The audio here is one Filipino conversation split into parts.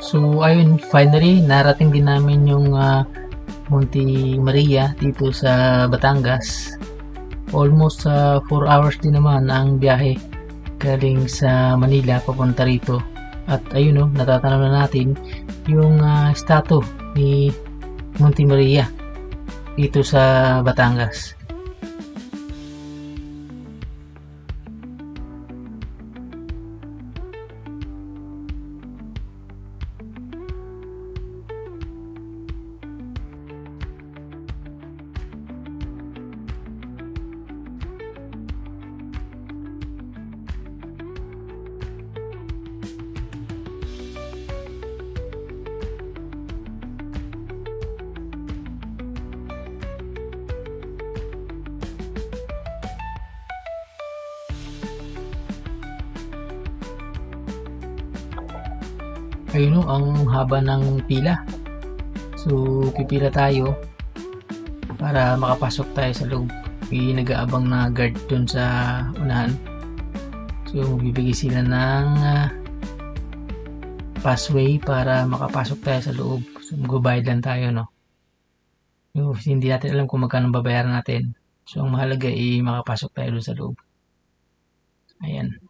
So ayun, finally narating din namin yung Monte Maria dito sa Batangas. Almost 4 hours din naman ang biyahe galing sa Manila papunta rito. At ayun no, natatanaw na natin yung statue ni Monte Maria dito sa Batangas. Ayun no, ang haba ng pila. So pipila tayo para makapasok tayo sa loob. May nag-aabang na guard dun sa unahan. So bibigay sila ng passway para makapasok tayo sa loob. So magbabayad lang tayo no. So, hindi natin alam kung magkano babayaran natin. So ang mahalaga ay makapasok tayo dun sa loob. Ayan.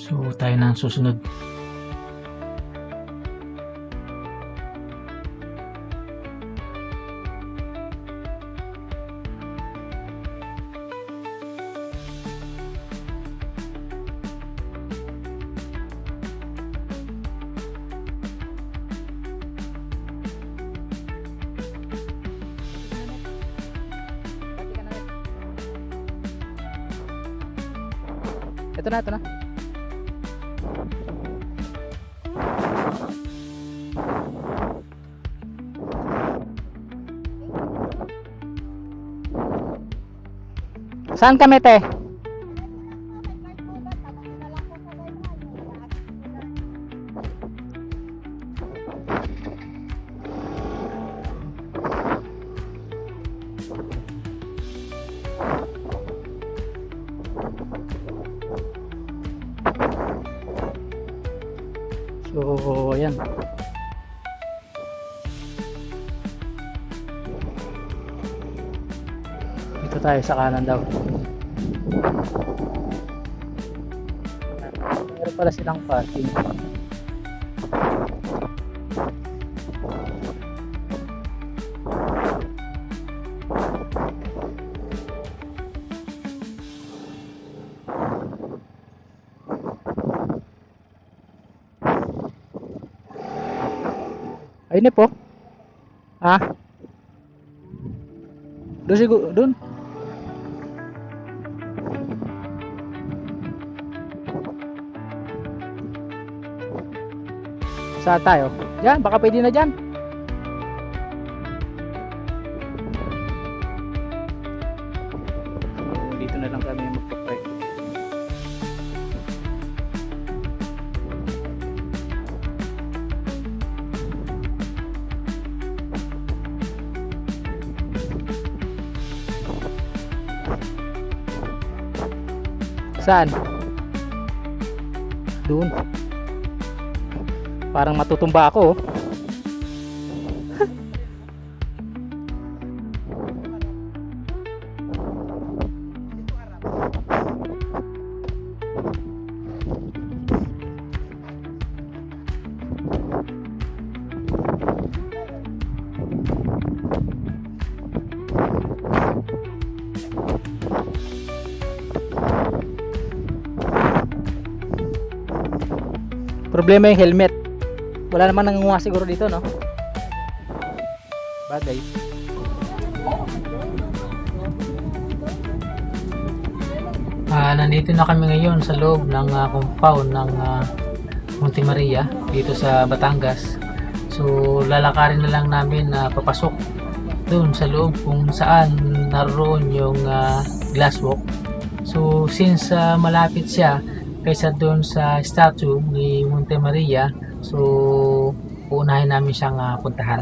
So tayo na ang susunod. Ito na, ito na. Saan kami, te? So, ayan. Dito tayo sa kanan daw. Meron pala silang parking. Ayun po. Ah. Doon siguro, doon. Saan tayo? Diyan, baka pwede na dyan. So, dito na lang kami magpa-park. Saan? Doon. Parang matutumba ako. Problema yung helmet. Wala naman nangunguha siguro dito, no? Bagay. Nandito na kami ngayon sa loob ng compound ng Monte Maria dito sa Batangas. So lalakarin na lang namin na papasok doon sa loob kung saan naroon yung glass walk. So since malapit siya kaysa doon sa statue ni Monte Maria, so uunahin namin siyang puntahan.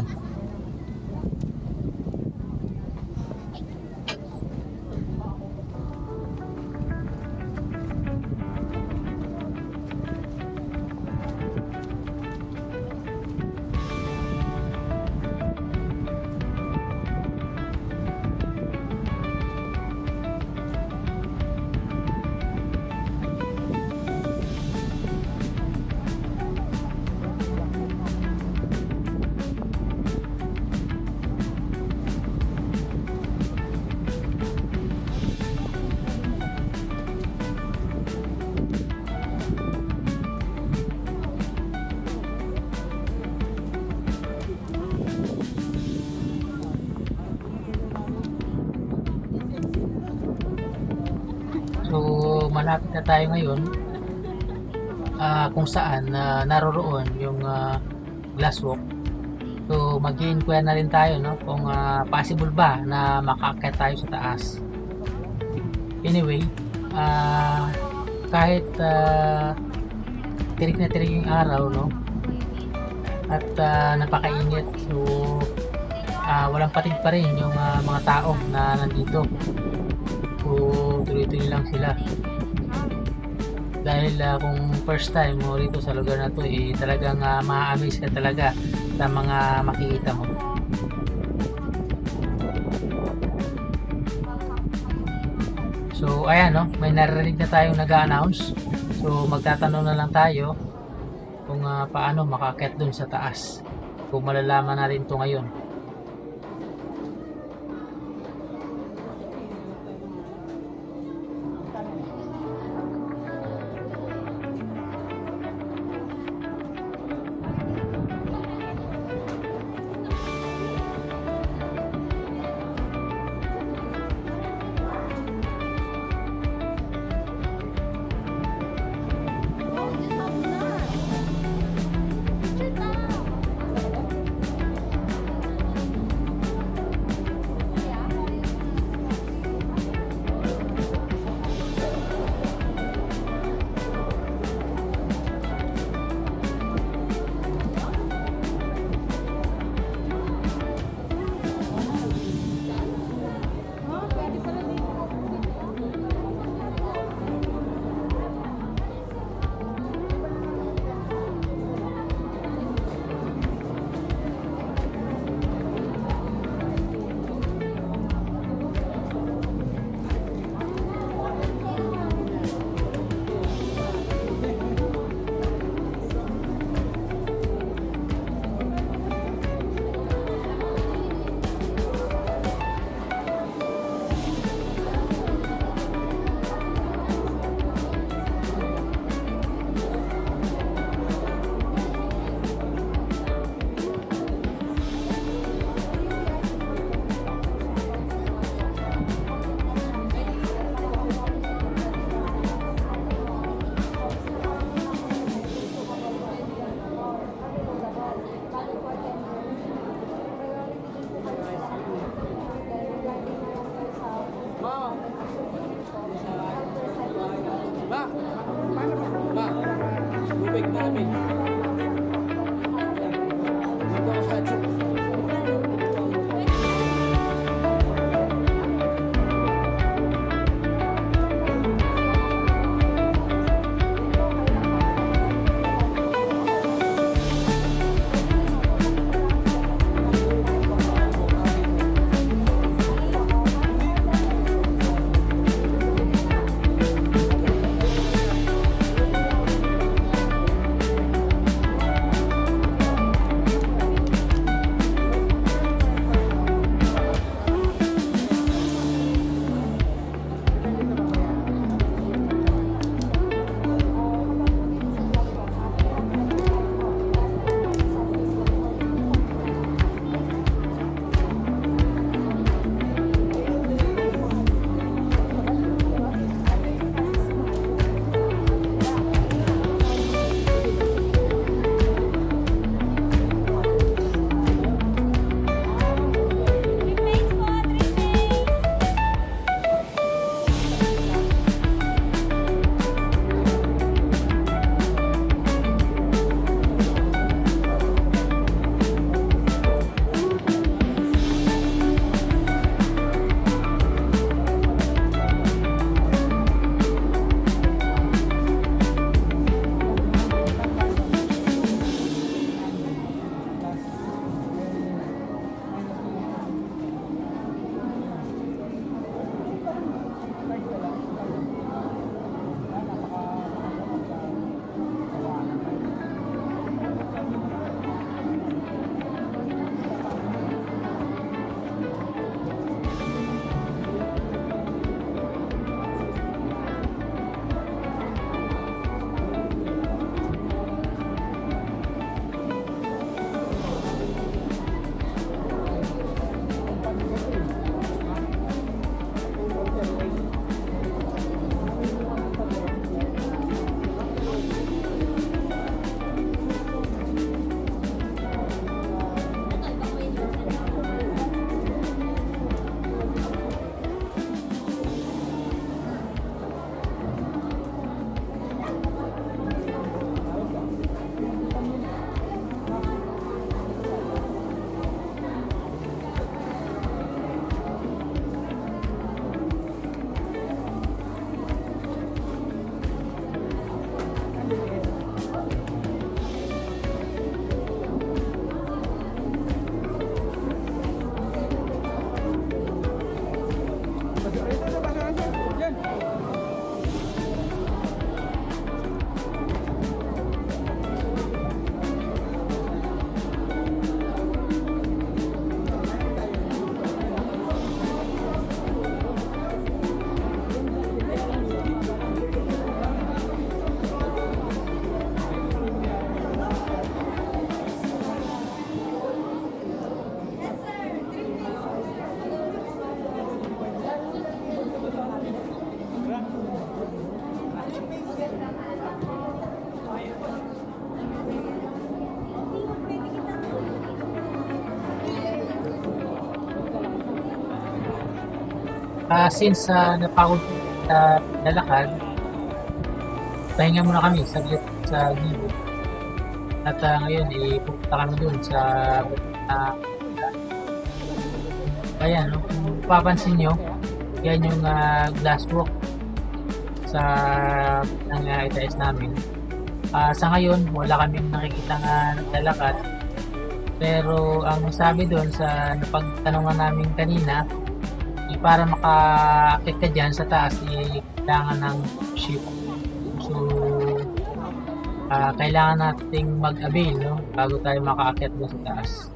malapit na tayo ngayon kung saan naroroon yung glass walk. So mag-i-inquire na rin tayo, no, kung possible ba na makaakyat tayo sa taas. Anyway, kahit tirik na tirik yung araw, no, at napakainit, so walang patid pa rin yung mga tao na nandito. So tuloy-tuloy lang sila. Dahil kung first time mo rito sa lugar na to, talagang ma-amaze ka talaga sa mga makikita mo. So ayan, no, may narinig na tayong nag-a-announce. So magtatanong na lang tayo kung paano makaakyat dun sa taas. Kung malalaman natin to ngayon. Since napagod sa lalakad, pahinga muna kami saglit sa gilid. At ngayon, pupunta kami dun sa ayan, no? Kung papansin nyo, yan yung glass walk sa ng itaas namin. Sa ngayon, wala kaming nakikita nga naglalakad. Pero ang sabi doon sa napagtanungan namin kanina, para makaakit ka dyan sa taas, kailangan ng ship. So, kailangan nating mag-avail, no? Bago tayo makaakyat doon sa taas.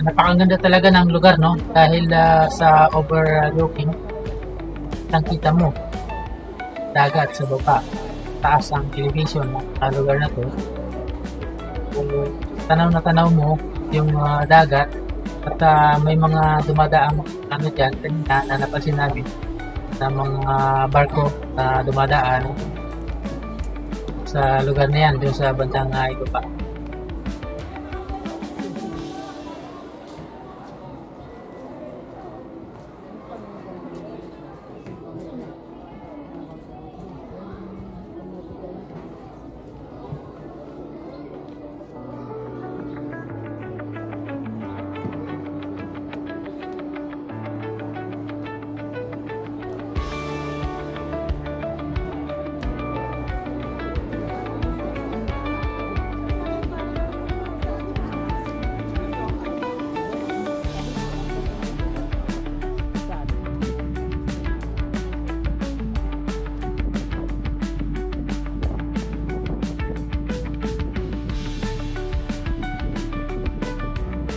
Napakaganda talaga ng lugar, no? Dahil sa overlooking, nakita mo dagat sa baba, taas ang elevation sa lugar na to. So, tanaw na tanaw mo yung dagat at may mga dumadaang ano dyan, kanina na napansin namin na mga barko na dumadaan sa lugar na yan, doon sa bandang ibaba.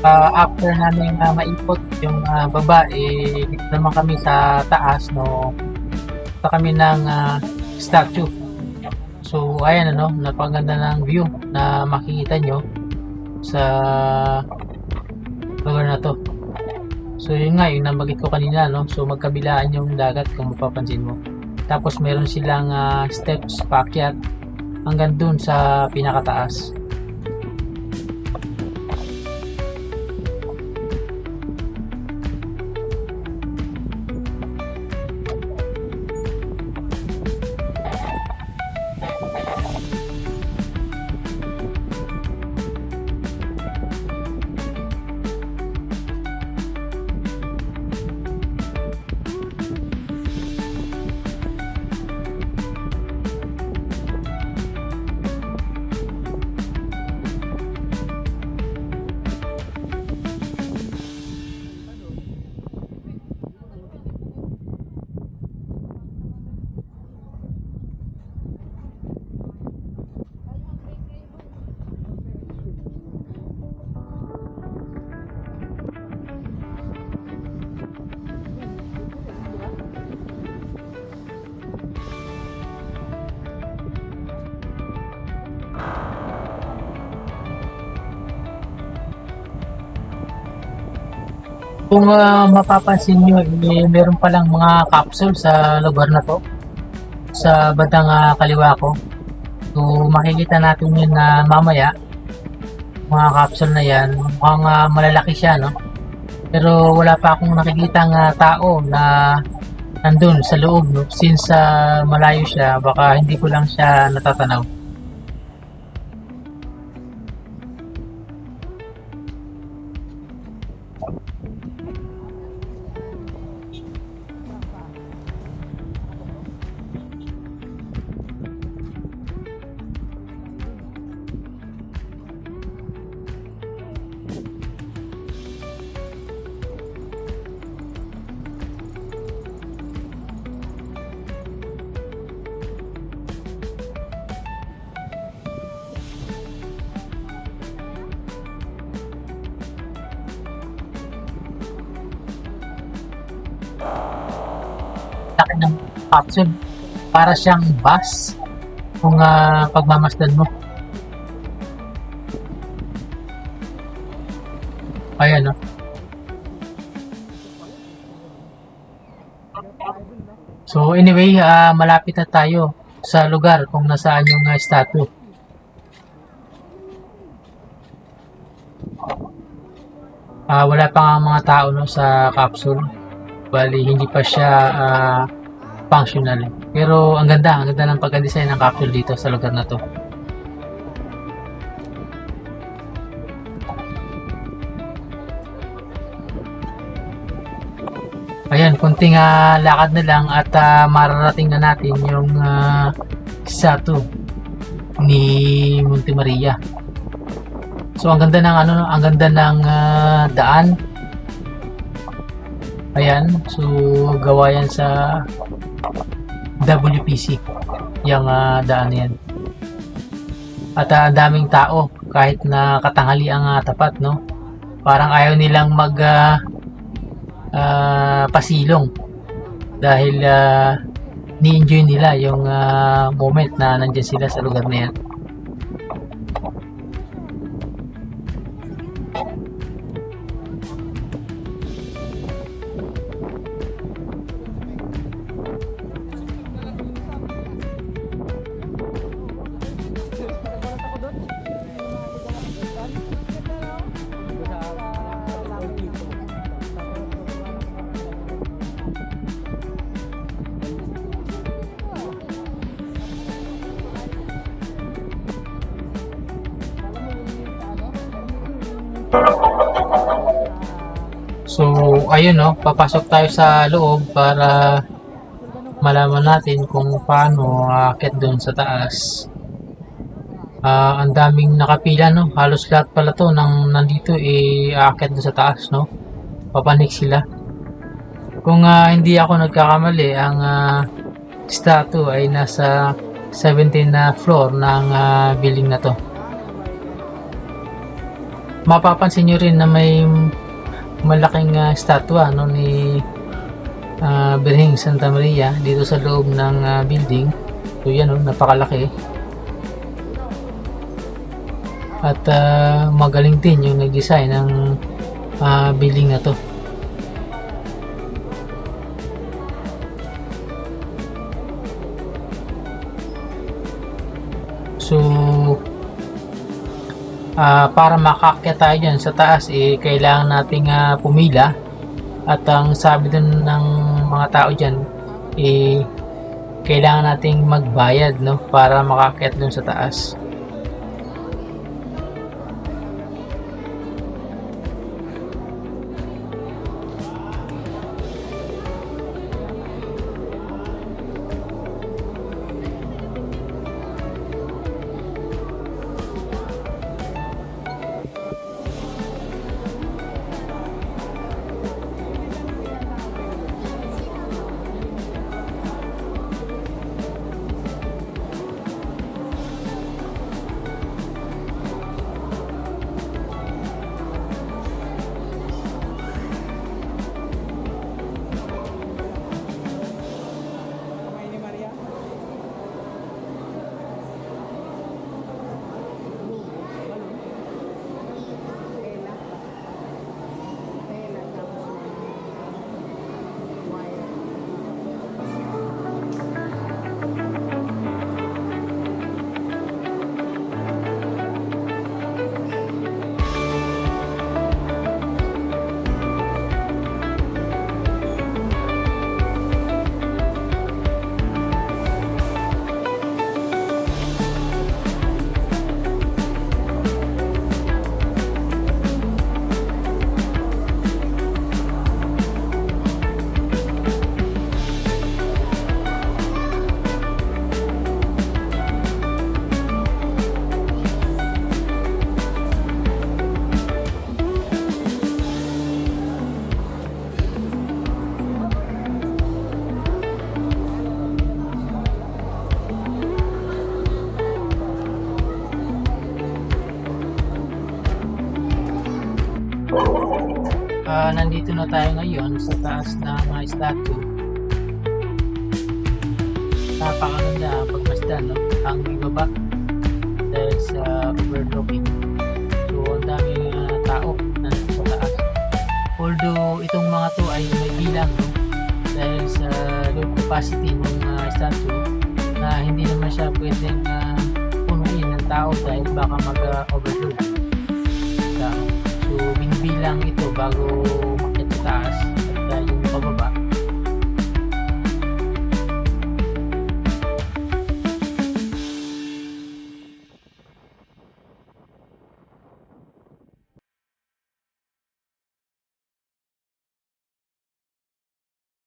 After namin maipot yung baba, dito naman kami sa taas, no? Ito kami ng statue. So ayan, ano, napaganda ng view na makikita nyo sa lugar na to. So yun nga, yung nabagit ko kanina, no? So magkabilaan yung dagat kung mapapansin mo. Tapos meron silang steps paakyat hanggang dun sa pinakataas. Kung mapapansin nyo, meron palang mga capsule sa lugar na to, sa bandang kaliwa ko. So makikita natin yun na mamaya, mga capsule na yan, mukhang malalaki siya, no? Pero wala pa akong nakikitang tao na nandun sa loob, no? Since malayo siya, baka hindi ko lang siya natatanaw. Laki ng capsule, para siyang bus kung pagmamasdan mo. Ayan, no? So anyway, malapit na tayo sa lugar kung nasaan yung statue. Wala pa nga mga tao no, sa capsule. Bali, hindi pa siya functional. Pero ang ganda ng pagka-design ng capsule dito sa lugar na to. Ayan, kunting lakad na lang at mararating na natin yung statue ni Monte Maria. So ang ganda ng ang ganda ng daan. Ayan, so gawa yan sa WPC yung daan na yan. At ang daming tao kahit na katanghali ang tapat, no? Parang ayaw nilang mag pasilong dahil ni-enjoy nila yung moment na nandiyan sila sa lugar na yan. So, ayun no, papasok tayo sa loob para malaman natin kung paano aakyat doon sa taas. Ang daming nakapila no, halos lahat pala to nang nandito aakyat doon sa taas no. Papanik sila. Kung hindi ako nagkakamali, ang statue ay nasa 17th na floor ng building na to. Mapapansin nyo rin na may malaking statwa no, ni Birheng Santa Maria dito sa loob ng building. So yan no, napakalaki. At magaling din yung nag-design ng building na to. So para makaakyat tayo dyan sa taas, kailangan nating pumila. At ang sabi dun ng mga tao dyan, kailangan nating magbayad no, para makaakyat dun sa taas. Nandito na tayo ngayon sa taas ng statue. Napakaganda pagmasdan no? Ang ibaba dahil sa overlooking. So ang daming tao nandito sa taas. Although itong mga to ay may bilang no? dahil sa load capacity ng statue na hindi naman siya pwedeng punuin ng tao dahil baka mag-overload. So binibilang ito bago